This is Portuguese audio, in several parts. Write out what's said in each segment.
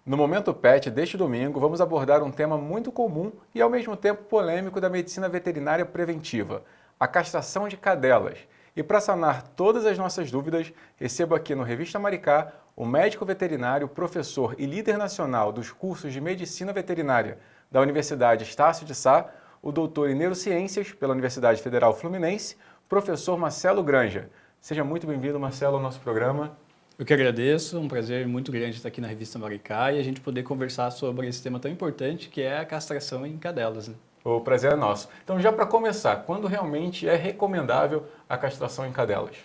No Momento Pet deste domingo, vamos abordar um tema muito comum e ao mesmo tempo polêmico da medicina veterinária preventiva, a castração de cadelas. E para sanar todas as nossas dúvidas, recebo aqui no Revista Maricá o médico veterinário, professor e líder nacional dos cursos de medicina veterinária da Universidade Estácio de Sá, o doutor em neurociências pela Universidade Federal Fluminense, professor Marcelo Granja. Seja muito bem-vindo, Marcelo, ao nosso programa. Eu que agradeço, é um prazer muito grande estar aqui na Revista Maricá e a gente poder conversar sobre esse tema tão importante que é a castração em cadelas, né? O prazer é nosso. Então, já para começar, quando realmente é recomendável a castração em cadelas?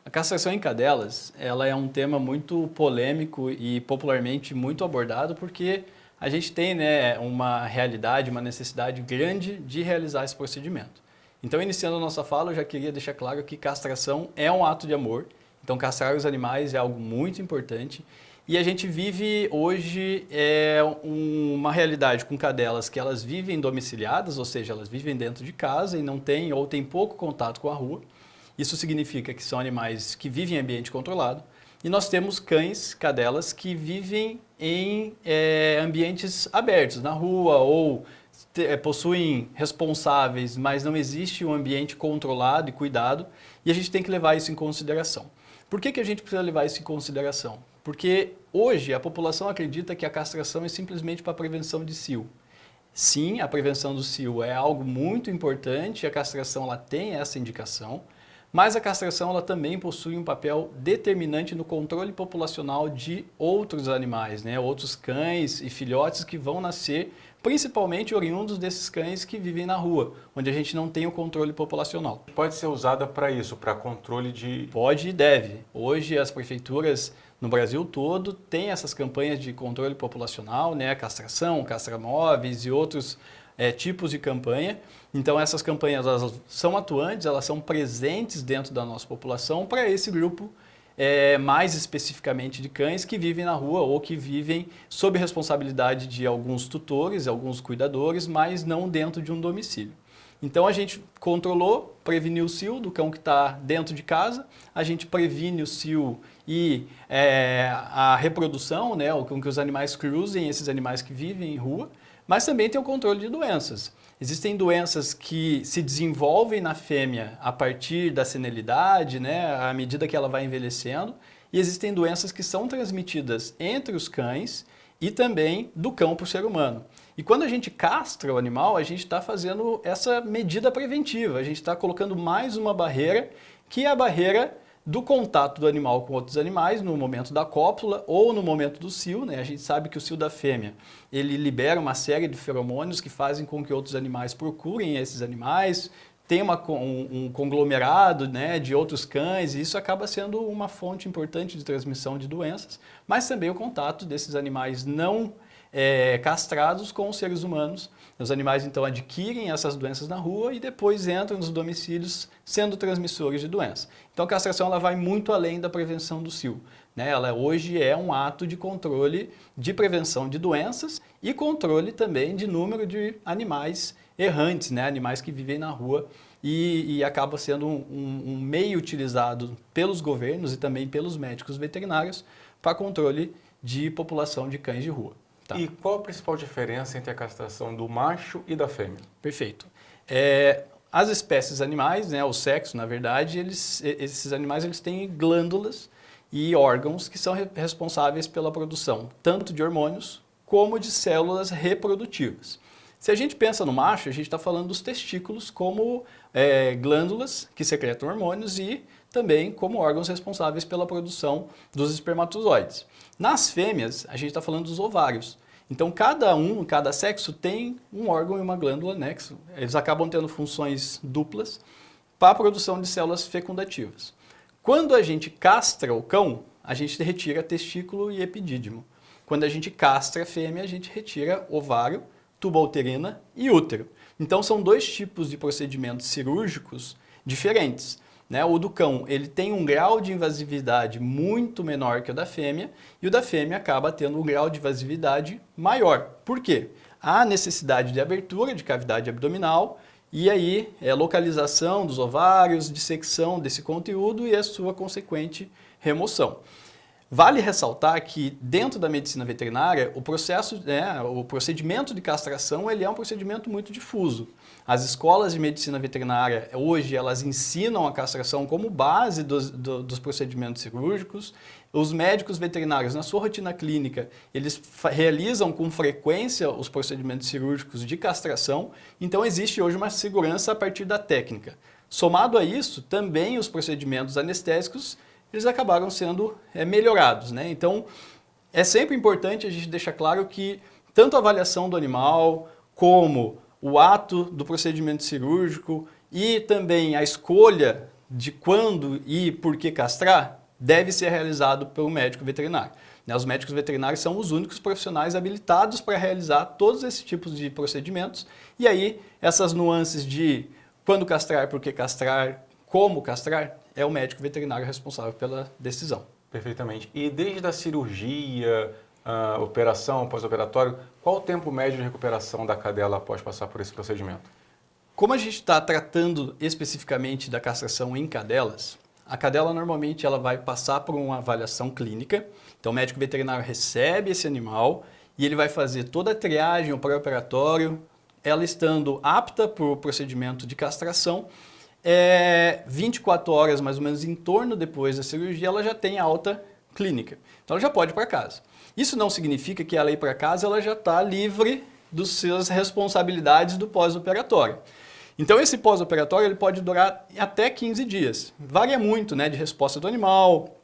A castração em cadelas, ela é um tema muito polêmico e popularmente muito abordado porque a gente tem, uma realidade, uma necessidade grande de realizar esse procedimento. Então, iniciando a nossa fala, eu já queria deixar claro que castração é um ato de amor. Então, castrar os animais é algo muito importante e a gente vive hoje uma realidade com cadelas que elas vivem domiciliadas, ou seja, elas vivem dentro de casa e não têm ou têm pouco contato com a rua. Isso significa que são animais que vivem em ambiente controlado. E nós temos cães, cadelas, que vivem em ambientes abertos, na rua ou possuem responsáveis, mas não existe um ambiente controlado e cuidado e a gente tem que levar isso em consideração. Por que a gente precisa levar isso em consideração? Porque hoje a população acredita que a castração é simplesmente para a prevenção de cio. Sim, a prevenção do cio é algo muito importante, a castração ela tem essa indicação, mas a castração ela também possui um papel determinante no controle populacional de outros animais, outros cães e filhotes que vão nascer, principalmente oriundos desses cães que vivem na rua, onde a gente não tem o controle populacional. Pode ser usada para isso, para controle de... Pode e deve. Hoje as prefeituras no Brasil todo têm essas campanhas de controle populacional, castração, castramóveis e outros tipos de campanha. Então essas campanhas elas são atuantes, elas são presentes dentro da nossa população para esse grupo mais especificamente de cães que vivem na rua ou que vivem sob responsabilidade de alguns tutores, alguns cuidadores, mas não dentro de um domicílio. Então a gente controlou, preveniu o cio do cão que está dentro de casa, a gente previne o cio e a reprodução, com que os animais cruzem, esses animais que vivem em rua, mas também tem o controle de doenças. Existem doenças que se desenvolvem na fêmea a partir da senilidade, à medida que ela vai envelhecendo, e existem doenças que são transmitidas entre os cães e também do cão para o ser humano. E quando a gente castra o animal, a gente está fazendo essa medida preventiva, a gente está colocando mais uma barreira, que é a barreira do contato do animal com outros animais no momento da cópula ou no momento do cio. A gente sabe que o cio da fêmea ele libera uma série de feromônios que fazem com que outros animais procurem esses animais, tem um conglomerado de outros cães e isso acaba sendo uma fonte importante de transmissão de doenças, mas também o contato desses animais não castrados com os seres humanos. Os animais então adquirem essas doenças na rua e depois entram nos domicílios sendo transmissores de doença. Então a castração ela vai muito além da prevenção do cio. Ela hoje é um ato de controle de prevenção de doenças e controle também de número de animais errantes, animais que vivem na rua e acaba sendo um meio utilizado pelos governos e também pelos médicos veterinários para controle de população de cães de rua. Tá. E qual a principal diferença entre a castração do macho e da fêmea? Perfeito. As espécies animais, o sexo, na verdade, esses animais eles têm glândulas e órgãos que são responsáveis pela produção tanto de hormônios como de células reprodutivas. Se a gente pensa no macho, a gente está falando dos testículos como glândulas que secretam hormônios e também como órgãos responsáveis pela produção dos espermatozoides. Nas fêmeas, a gente está falando dos ovários. Então, cada sexo tem um órgão e uma glândula, eles acabam tendo funções duplas para a produção de células fecundativas. Quando a gente castra o cão, a gente retira testículo e epidídimo. Quando a gente castra a fêmea, a gente retira ovário, tuba uterina e útero. Então, são dois tipos de procedimentos cirúrgicos diferentes. O do cão ele tem um grau de invasividade muito menor que o da fêmea e o da fêmea acaba tendo um grau de invasividade maior. Por quê? Há necessidade de abertura de cavidade abdominal e aí localização dos ovários, dissecção desse conteúdo e a sua consequente remoção. Vale ressaltar que dentro da medicina veterinária, o processo, o procedimento de castração, ele é um procedimento muito difuso. As escolas de medicina veterinária, hoje, elas ensinam a castração como base dos procedimentos cirúrgicos. Os médicos veterinários, na sua rotina clínica, eles realizam com frequência os procedimentos cirúrgicos de castração. Então, existe hoje uma segurança a partir da técnica. Somado a isso, também os procedimentos anestésicos, eles acabaram sendo melhorados, né? Então, é sempre importante a gente deixar claro que tanto a avaliação do animal, como o ato do procedimento cirúrgico e também a escolha de quando e por que castrar, deve ser realizado pelo médico veterinário. Os médicos veterinários são os únicos profissionais habilitados para realizar todos esses tipos de procedimentos. E aí, essas nuances de quando castrar, por que castrar, como castrar, é o médico veterinário responsável pela decisão. Perfeitamente. E desde a cirurgia, a operação, pós-operatório, qual o tempo médio de recuperação da cadela após passar por esse procedimento? Como a gente está tratando especificamente da castração em cadelas, a cadela normalmente ela vai passar por uma avaliação clínica. Então o médico veterinário recebe esse animal e ele vai fazer toda a triagem, o pré-operatório, ela estando apta para o procedimento de castração. 24 horas mais ou menos em torno depois da cirurgia, ela já tem alta clínica. Então ela já pode ir para casa. Isso não significa que ela ir para casa, ela já está livre das suas responsabilidades do pós-operatório. Então esse pós-operatório ele pode durar até 15 dias. Varia muito, né, de resposta do animal,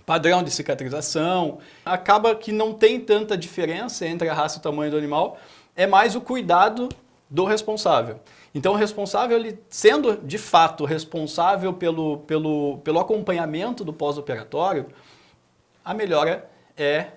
padrão de cicatrização. Acaba que não tem tanta diferença entre a raça e o tamanho do animal, é mais o cuidado do responsável. Então o responsável, ele sendo de fato responsável pelo acompanhamento do pós-operatório, a melhora é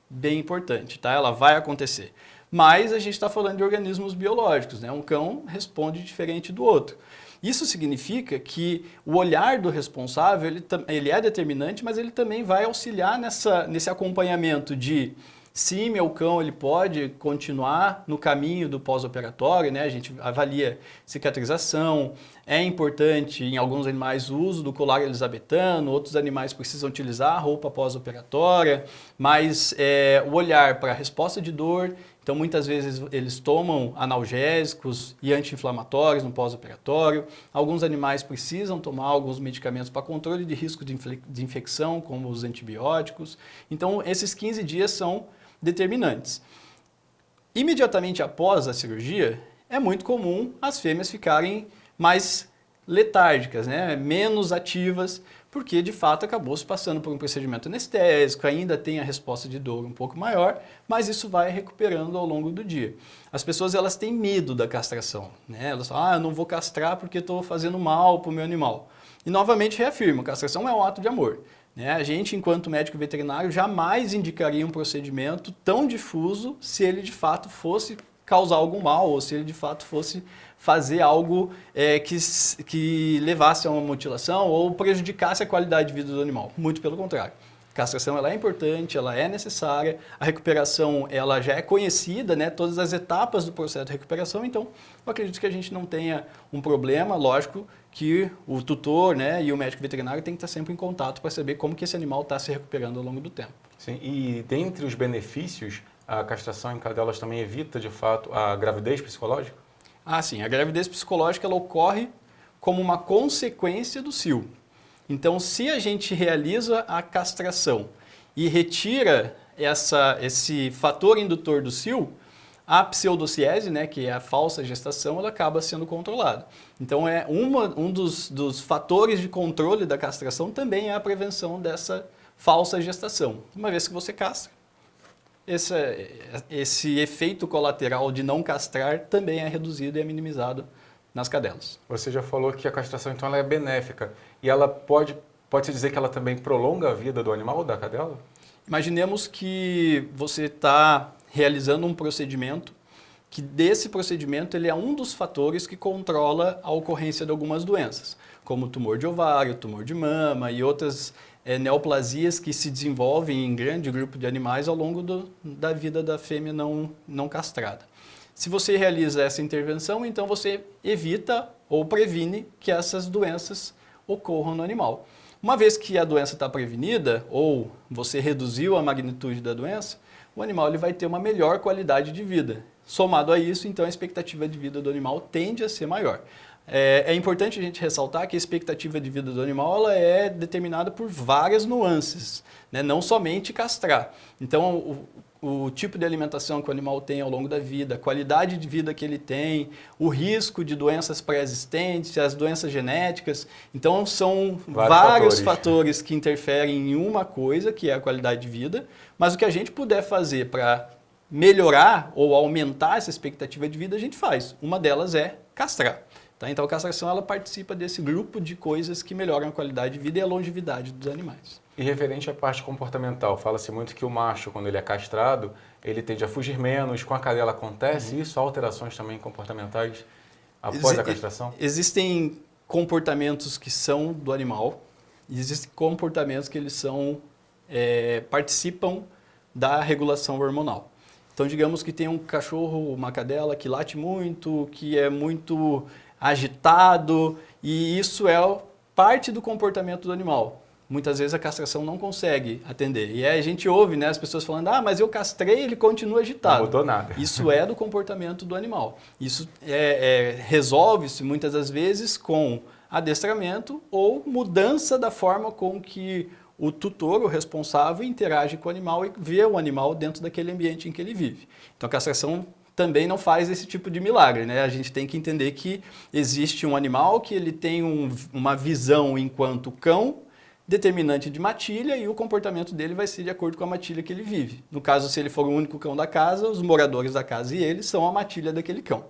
bem importante, tá? Ela vai acontecer. Mas a gente está falando de organismos biológicos, né? Um cão responde diferente do outro. Isso significa que o olhar do responsável, ele é determinante, mas ele também vai auxiliar nesse acompanhamento de se meu cão ele pode continuar no caminho do pós-operatório, né? A gente avalia cicatrização, é importante em alguns animais o uso do colar elisabetano, outros animais precisam utilizar a roupa pós-operatória, mas o olhar para a resposta de dor, então muitas vezes eles tomam analgésicos e anti-inflamatórios no pós-operatório, alguns animais precisam tomar alguns medicamentos para controle de risco de infecção, como os antibióticos, então esses 15 dias são determinantes. Imediatamente após a cirurgia, é muito comum as fêmeas ficarem mais letárgicas, né? Menos ativas, porque de fato acabou se passando por um procedimento anestésico, ainda tem a resposta de dor um pouco maior, mas isso vai recuperando ao longo do dia. As pessoas elas têm medo da castração, né? Elas falam, eu não vou castrar porque estou fazendo mal para o meu animal. E novamente reafirmo, castração é um ato de amor. A gente, enquanto médico veterinário, jamais indicaria um procedimento tão difuso se ele de fato fosse causar algum mal ou se ele de fato fosse fazer algo que levasse a uma mutilação ou prejudicasse a qualidade de vida do animal. Muito pelo contrário. A castração ela é importante, ela é necessária, a recuperação ela já é conhecida, né? Todas as etapas do processo de recuperação, então eu acredito que a gente não tenha um problema, lógico que o tutor, né, e o médico veterinário tem que estar sempre em contato para saber como que esse animal está se recuperando ao longo do tempo. Sim, e dentre os benefícios, a castração em cadelas também evita, de fato, a gravidez psicológica? Ah, sim. A gravidez psicológica ela ocorre como uma consequência do cio. Então, se a gente realiza a castração e retira esse fator indutor do cio, a pseudociese, né, que é a falsa gestação, ela acaba sendo controlada. Então, um dos fatores de controle da castração também é a prevenção dessa falsa gestação. Uma vez que você castra, esse efeito colateral de não castrar também é reduzido e é minimizado nas cadelas. Você já falou que a castração, então, ela é benéfica. E ela pode-se dizer que ela também prolonga a vida do animal, da cadela? Imaginemos que você está realizando um procedimento que desse procedimento ele é um dos fatores que controla a ocorrência de algumas doenças, como tumor de ovário, tumor de mama e outras neoplasias que se desenvolvem em grande grupo de animais ao longo da vida da fêmea não castrada. Se você realiza essa intervenção, então você evita ou previne que essas doenças ocorram no animal. Uma vez que a doença está prevenida, ou você reduziu a magnitude da doença, o animal ele vai ter uma melhor qualidade de vida. Somado a isso, então, a expectativa de vida do animal tende a ser maior. É importante a gente ressaltar que a expectativa de vida do animal ela é determinada por várias nuances, né? Não somente castrar. Então, o tipo de alimentação que o animal tem ao longo da vida, a qualidade de vida que ele tem, o risco de doenças pré-existentes, as doenças genéticas. Então, são vários fatores que interferem em uma coisa, que é a qualidade de vida, mas o que a gente puder fazer para melhorar ou aumentar essa expectativa de vida, a gente faz. Uma delas é castrar. Tá? Então, a castração ela participa desse grupo de coisas que melhoram a qualidade de vida e a longevidade dos animais. E referente à parte comportamental, fala-se muito que o macho, quando ele é castrado, ele tende a fugir menos. Com a cadela acontece isso? Há alterações também comportamentais após a castração? Existem comportamentos que são do animal e existem comportamentos que eles são, participam da regulação hormonal. Então, digamos que tem um cachorro, uma cadela que late muito, que é muito agitado, e isso é parte do comportamento do animal. Muitas vezes a castração não consegue atender. E aí a gente ouve, né, as pessoas falando, mas eu castrei, ele continua agitado. Não mudou nada. Isso é do comportamento do animal. Isso resolve-se muitas das vezes com adestramento ou mudança da forma com que o tutor, o responsável, interage com o animal e vê o animal dentro daquele ambiente em que ele vive. Então a castração também não faz esse tipo de milagre, né? A gente tem que entender que existe um animal que ele tem uma visão enquanto cão determinante de matilha e o comportamento dele vai ser de acordo com a matilha que ele vive. No caso, se ele for o único cão da casa, os moradores da casa e ele são a matilha daquele cão.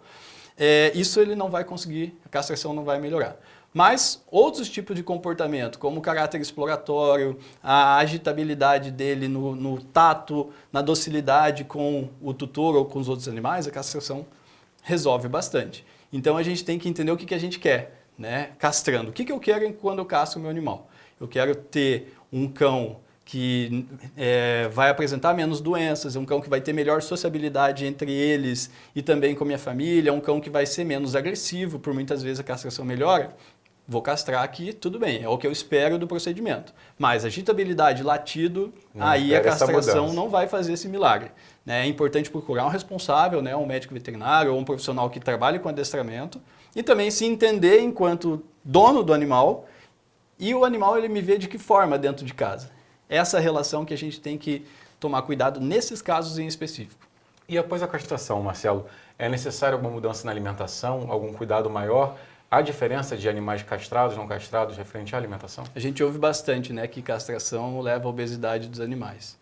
Isso ele não vai conseguir, a castração não vai melhorar. Mas outros tipos de comportamento, como o caráter exploratório, a agitabilidade dele no tato, na docilidade com o tutor ou com os outros animais, a castração resolve bastante. Então a gente tem que entender o que a gente quer, né? Castrando. O que eu quero quando eu castro o meu animal? Eu quero ter um cão que vai apresentar menos doenças, um cão que vai ter melhor sociabilidade entre eles e também com a minha família, um cão que vai ser menos agressivo, por muitas vezes a castração melhora. Vou castrar aqui, tudo bem, é o que eu espero do procedimento. Mas agitabilidade, latido, aí a castração não vai fazer esse milagre. Né? É importante procurar um responsável, né? Um médico veterinário ou um profissional que trabalhe com adestramento e também se entender enquanto dono do animal e o animal ele me vê de que forma dentro de casa. Essa relação que a gente tem que tomar cuidado nesses casos em específico. E após a castração, Marcelo, é necessário alguma mudança na alimentação, algum cuidado maior? Há diferença de animais castrados, não castrados, referente à alimentação? A gente ouve bastante, né, que castração leva à obesidade dos animais.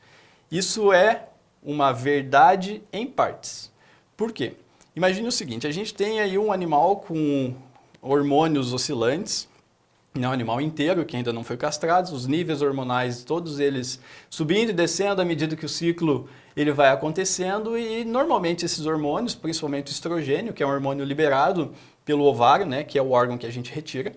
Isso é uma verdade em partes. Por quê? Imagine o seguinte, a gente tem aí um animal com hormônios oscilantes, um animal inteiro que ainda não foi castrado, os níveis hormonais, todos eles subindo e descendo à medida que o ciclo ele vai acontecendo e normalmente esses hormônios, principalmente o estrogênio, que é um hormônio liberado pelo ovário, né, que é o órgão que a gente retira,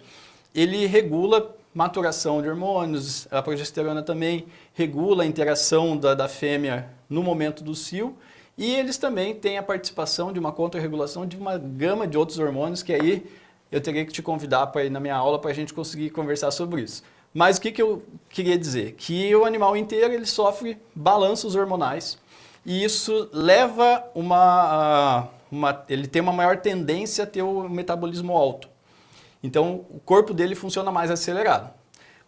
ele regula maturação de hormônios, a progesterona também regula a interação da fêmea no momento do cio e eles também têm a participação de uma contra-regulação de uma gama de outros hormônios que aí eu teria que te convidar para ir na minha aula para a gente conseguir conversar sobre isso. Mas o que eu queria dizer? Que o animal inteiro ele sofre balanços hormonais e isso leva ele tem uma maior tendência a ter o metabolismo alto. Então, o corpo dele funciona mais acelerado.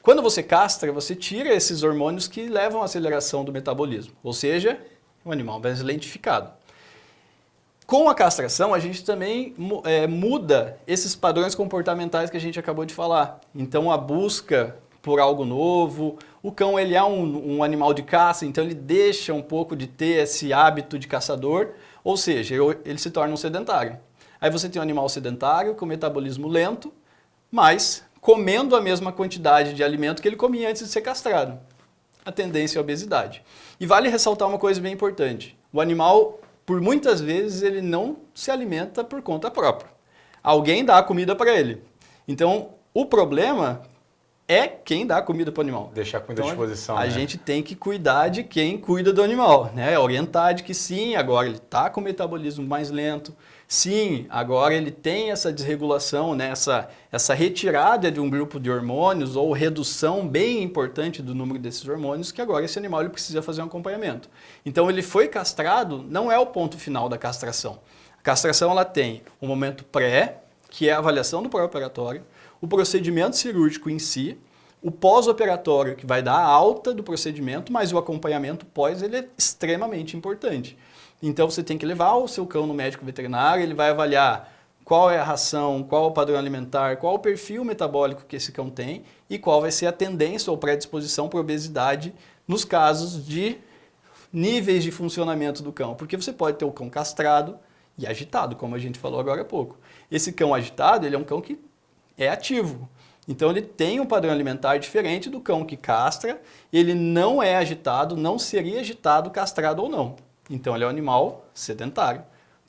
Quando você castra, você tira esses hormônios que levam à aceleração do metabolismo, ou seja, o animal mais lentificado. Com a castração, a gente também muda esses padrões comportamentais que a gente acabou de falar. Então, a busca por algo novo, o cão ele é um animal de caça, então ele deixa um pouco de ter esse hábito de caçador, ou seja, ele se torna um sedentário. Aí você tem um animal sedentário com metabolismo lento, mas comendo a mesma quantidade de alimento que ele comia antes de ser castrado. A tendência é a obesidade. E vale ressaltar uma coisa bem importante. O animal, por muitas vezes, ele não se alimenta por conta própria. Alguém dá a comida para ele. Então, o problema é quem dá comida para o animal. Deixar a comida à disposição, A né? gente tem que cuidar de quem cuida do animal, né? Orientar de que sim, agora ele está com o metabolismo mais lento, sim, agora ele tem essa desregulação, né? Essa retirada de um grupo de hormônios ou redução bem importante do número desses hormônios, que agora esse animal ele precisa fazer um acompanhamento. Então ele foi castrado, não é o ponto final da castração. A castração ela tem o momento pré, que é a avaliação do pré-operatório, o procedimento cirúrgico em si, o pós-operatório, que vai dar a alta do procedimento, mas o acompanhamento pós ele é extremamente importante. Então você tem que levar o seu cão no médico veterinário, ele vai avaliar qual é a ração, qual é o padrão alimentar, qual é o perfil metabólico que esse cão tem e qual vai ser a tendência ou predisposição para obesidade nos casos de níveis de funcionamento do cão. Porque você pode ter o cão castrado e agitado, como a gente falou agora há pouco. Esse cão agitado, ele é um cão que é ativo. Então ele tem um padrão alimentar diferente do cão que castra, ele não é agitado, não seria agitado castrado ou não. Então ele é um animal sedentário.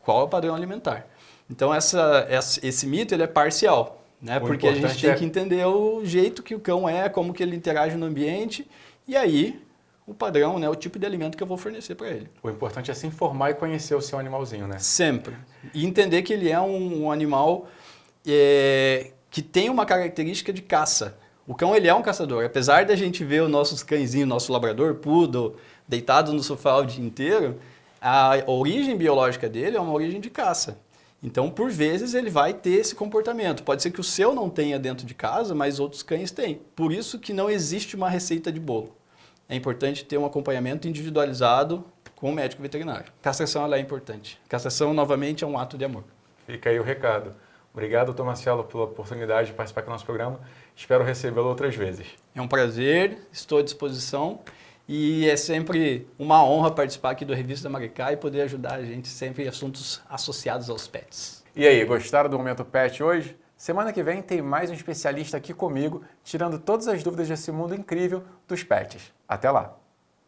Qual é o padrão alimentar? Então esse mito ele é parcial, né? Porque a gente tem que entender o jeito que o cão é, como que ele interage no ambiente e aí o padrão, né, o tipo de alimento que eu vou fornecer para ele. O importante é se informar e conhecer o seu animalzinho, né? Sempre. E entender que ele é um animal que tem uma característica de caça. O cão ele é um caçador. Apesar da gente ver os nossos cãezinhos, nosso labrador, poodle, deitado no sofá o dia inteiro, a origem biológica dele é uma origem de caça. Então, por vezes, ele vai ter esse comportamento. Pode ser que o seu não tenha dentro de casa, mas outros cães têm. Por isso que não existe uma receita de bolo. É importante ter um acompanhamento individualizado com o médico veterinário. Castração ela é importante. Castração, novamente, é um ato de amor. Fica aí o recado. Obrigado, doutor Marcelo, pela oportunidade de participar aqui do nosso programa. Espero recebê-lo outras vezes. É um prazer, estou à disposição e é sempre uma honra participar aqui do Revista Maricá e poder ajudar a gente sempre em assuntos associados aos pets. E aí, gostaram do Momento Pet hoje? Semana que vem tem mais um especialista aqui comigo, tirando todas as dúvidas desse mundo incrível dos pets. Até lá!